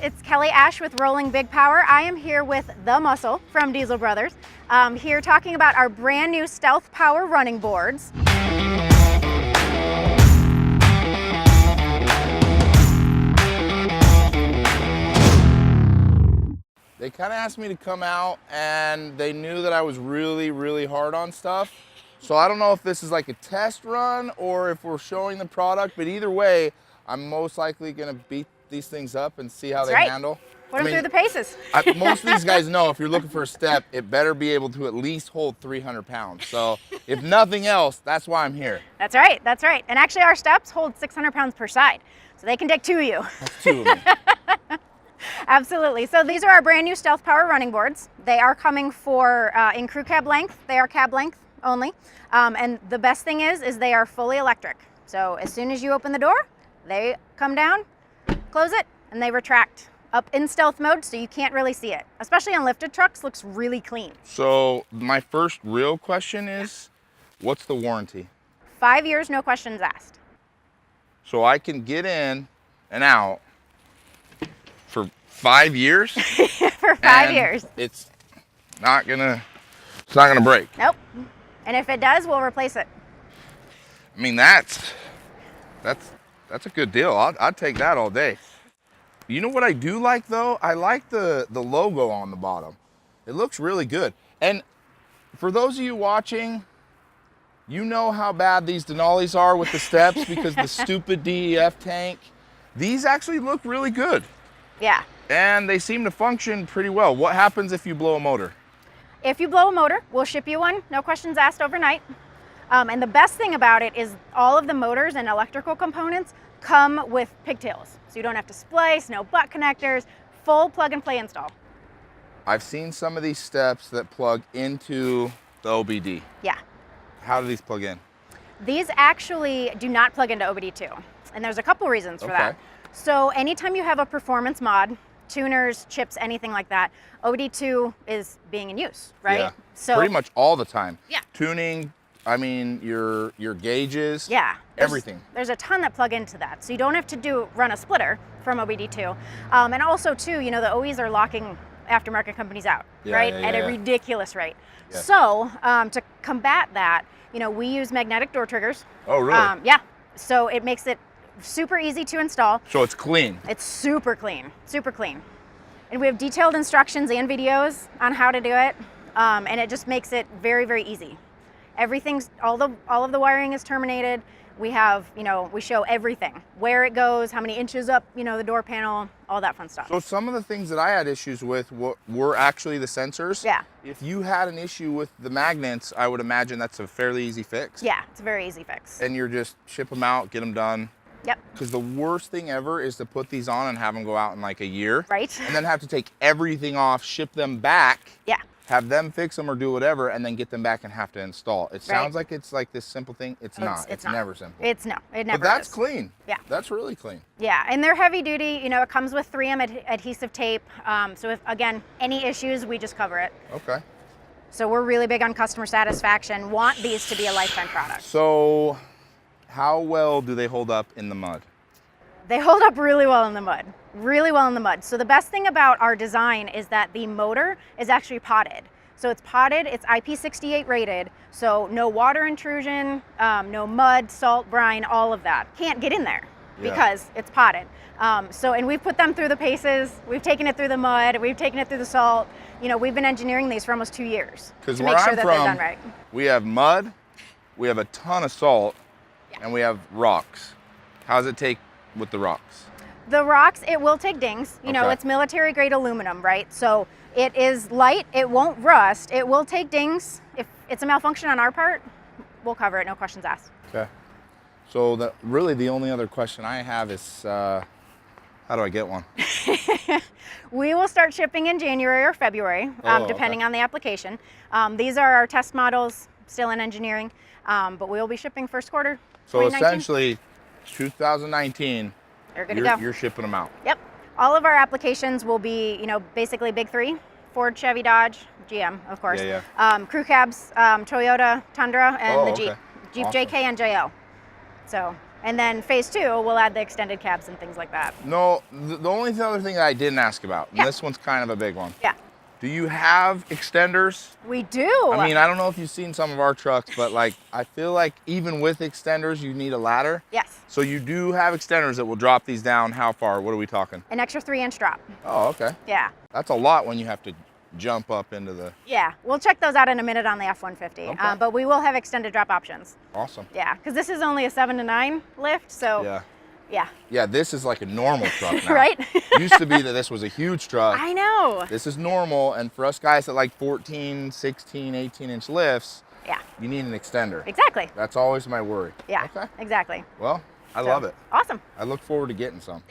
it's Kelly Ash with Rolling Big Power. I am here with the Muscle from Diesel Brothers, here talking about our brand new Stealth Power running boards. They kind of asked me to come out, and they knew that I was really hard on stuff. So I don't know if this is like a test run or if we're showing the product, but either way, I'm most likely gonna beat these things up and see how they handle. Put them through the paces. Most of these guys know if you're looking for a step, it better be able to at least hold 300 pounds. So if nothing else, that's why I'm here. That's right, that's right. And actually our steps hold 600 pounds per side, so they can take two of you. That's two of me. Absolutely. So these are our brand new Stealth Power running boards. They are coming for in crew cab length. They are cab length only. And the best thing is they are fully electric. So as soon as you open the door, they come down, close it, and they retract up in stealth mode, so you can't really see it. Especially on lifted trucks, looks really clean. So my first real question is, what's the warranty? 5 years, no questions asked. So I can get in and out for 5 years? For 5 years. It's not gonna break. Nope. And if it does, we'll replace it. I mean, that's a good deal. I'd take that all day. You know what I do like though? I like the logo on the bottom. It looks really good. And for those of you watching, you know how bad these Denali's are with the steps because the stupid DEF tank. These actually look really good. Yeah. And they seem to function pretty well. What happens if you blow a motor? If you blow a motor, we'll ship you one, no questions asked, overnight. And the best thing about it is all of the motors and electrical components come with pigtails. So you don't have to splice, no butt connectors, full plug and play install. I've seen some of these steps that plug into the OBD. Yeah. How do these plug in? These actually do not plug into OBD2. And there's a couple reasons for that. So anytime you have a performance mod, tuners, chips, anything like that, OBD2 is being in use, right? Yeah. So pretty much all the time. Yeah. Tuning, I mean, your gauges, yeah, everything. There's a ton that plug into that. So you don't have to run a splitter from OBD2. And also too, you know, the OEs are locking aftermarket companies out, right? At a ridiculous rate. Yeah. So to combat that, you know, we use magnetic door triggers. Oh, really? Yeah. So it makes it super easy to install. So it's clean. It's super clean, super clean. And we have detailed instructions and videos on how to do it. And it just makes it very easy. Everything's, all of the wiring is terminated. We have, you know, we show everything, where it goes, how many inches up, you know, the door panel, all that fun stuff. So some of the things that I had issues with were actually the sensors. Yeah. If you had an issue with the magnets, I would imagine that's a fairly easy fix. Yeah, it's a very easy fix. And you're just ship them out, get them done. Yep. Because the worst thing ever is to put these on and have them go out in like a year. Right. And then have to take everything off, ship them back. Yeah. Have them fix them or do whatever, and then get them back and have to install. It sounds like it's like this simple thing. It's not. It's never simple. It never But that's is. clean. Yeah. That's really clean. Yeah, and they're heavy duty. You know, it comes with 3M adhesive tape. So if, again, any issues, we just cover it. Okay. So we're really big on customer satisfaction. Want these to be a lifetime product. So how well do they hold up in the mud? They hold up really well in the mud. Really well in the mud. So the best thing about our design is that the motor is actually potted. So it's potted, it's IP68 rated, so no water intrusion, no mud, salt, brine, all of that. Can't get in there because it's potted. And we've put them through the paces, we've taken it through the mud, we've taken it through the salt. You know, we've been engineering these for almost 2 years to make sure that they're done right. We have mud, we have a ton of salt, and we have rocks. How does it take with the rocks? The rocks, it will take dings. You know, it's military grade aluminum, right? So it is light, it won't rust, it will take dings. If it's a malfunction on our part, we'll cover it, no questions asked. Okay. So really the only other question I have is, how do I get one? We will start shipping in January or February, depending on the application. These are our test models, still in engineering, but we'll be shipping first quarter 2019. So essentially, 2019, they're good to go. You're shipping them out. Yep. All of our applications will be, you know, basically big three: Ford, Chevy, Dodge, GM, of course. Crew cabs, Toyota, Tundra, and the Jeep. Jeep awesome. JK and JO. So And then phase 2, we'll add the extended cabs and things like that. No, the only other thing that I didn't ask about, and this one's kind of a big one. Yeah. Do you have extenders? We do. I mean, I don't know if you've seen some of our trucks, but like, I feel like even with extenders, you need a ladder. Yes. So you do have extenders that will drop these down. How far? What are we talking? An extra 3-inch drop. Oh, okay. Yeah. That's a lot when you have to jump up into the... Yeah, we'll check those out in a minute on the F-150. Okay. But we will have extended drop options. Awesome. Yeah, because this is only a 7 to 9 lift, so Yeah. yeah. Yeah, this is like a normal truck now. Right? Used to be that this was a huge truck. I know. This is normal, and for us guys that like 14, 16, 18-inch lifts, Yeah, you need an extender. exactly. That's always my worry. Yeah, Okay. exactly. Well, I So, love it. Awesome. I look forward to getting some.